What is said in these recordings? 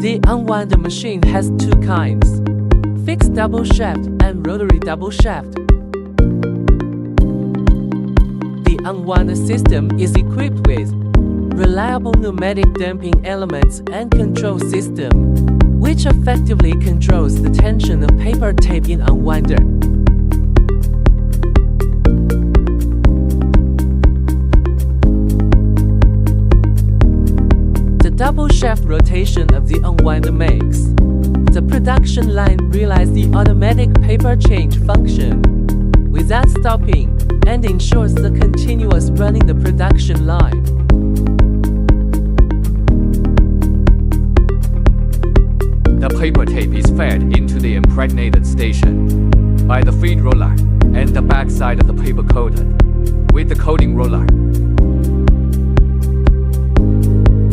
The unwinder machine has two kinds: fixed double shaft and rotary double shaft. The unwinder system is equipped with reliable pneumatic damping elements and control system, which effectively controls the tension of paper tape in unwinder. The double shaft rotation of the unwinder makes the production line realize the automatic paper change function without stopping and ensures the continuous running the production line. The paper tape is fed into the impregnated station by the feed roller and the back side of the paper coated with the coating roller.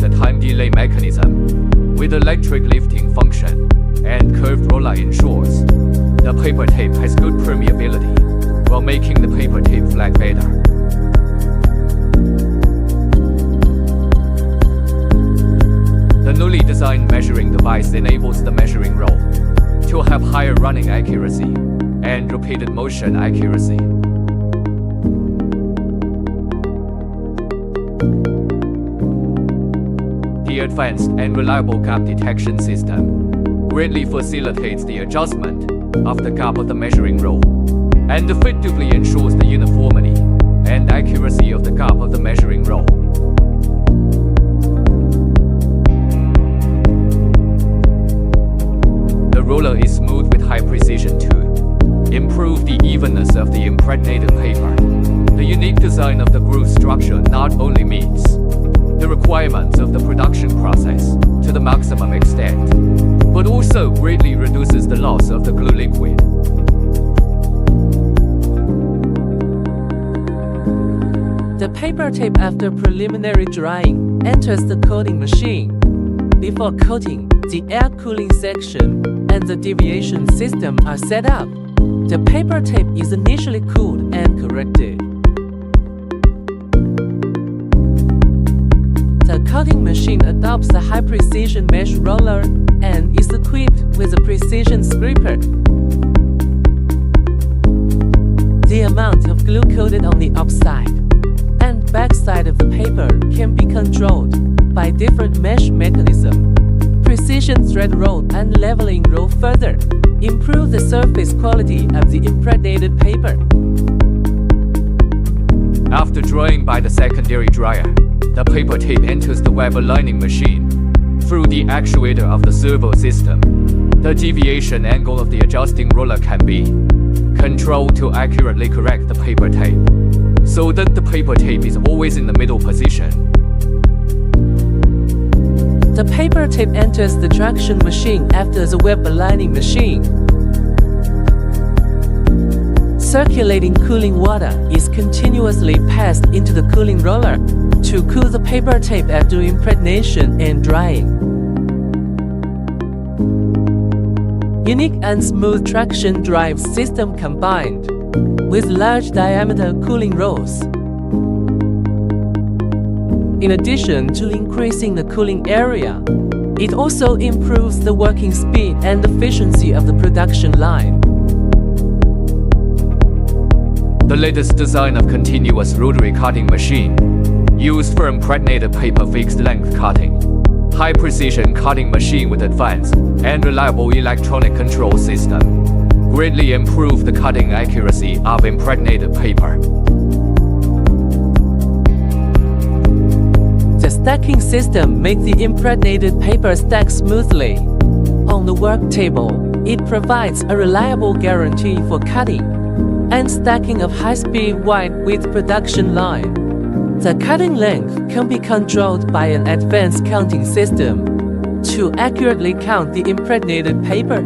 The time delay mechanism with electric lifting function and curved roller ensures the paper tape has good permeability while making the paper tape flag better. The newly designed measuring device enables the measuring roll to have higher running accuracy and repeated motion accuracy. The advanced and reliable gap detection system greatly facilitates the adjustment of the gap of the measuring roll and effectively ensures the uniformity and accuracy of the gap of the measuring roll. The roller is smooth with high precision to improve the evenness of the impregnated paper. The unique design of the groove structure not only meets the requirements of the production process to the maximum extent, but also greatly reduces the loss of the glue liquid. The paper tape after preliminary drying enters the coating machine. Before coating, the air cooling section and the deviation system are set up. The paper tape is initially cooled and corrected. The coating machine adopts a high-precision mesh roller and is equipped with a precision scraper. The amount of glue coated on the upside and backside of the paper can be controlled by different mesh mechanisms. Precision thread roll and leveling roll further improve the surface quality of the impregnated paper. After drying by the secondary dryer, the paper tape enters the web aligning machine through the actuator of the servo system. The deviation angle of the adjusting roller can be controlled to accurately correct the paper tape, so that the paper tape is always in the middle position. The paper tape enters the traction machine after the web aligning machine. Circulating cooling water is continuously passed into the cooling roller to cool the paper tape after impregnation and drying. Unique and smooth traction drive system combined with large diameter cooling rolls. In addition to increasing the cooling area, it also improves the working speed and efficiency of the production line. The latest design of continuous rotary cutting machine used for impregnated paper fixed length cutting. High precision cutting machine with advanced and reliable electronic control system greatly improve the cutting accuracy of impregnated paper. The stacking system makes the impregnated paper stack smoothly. On the work table, it provides a reliable guarantee for cutting and stacking of high-speed wide-width production line. The cutting length can be controlled by an advanced counting system to accurately count the impregnated paper.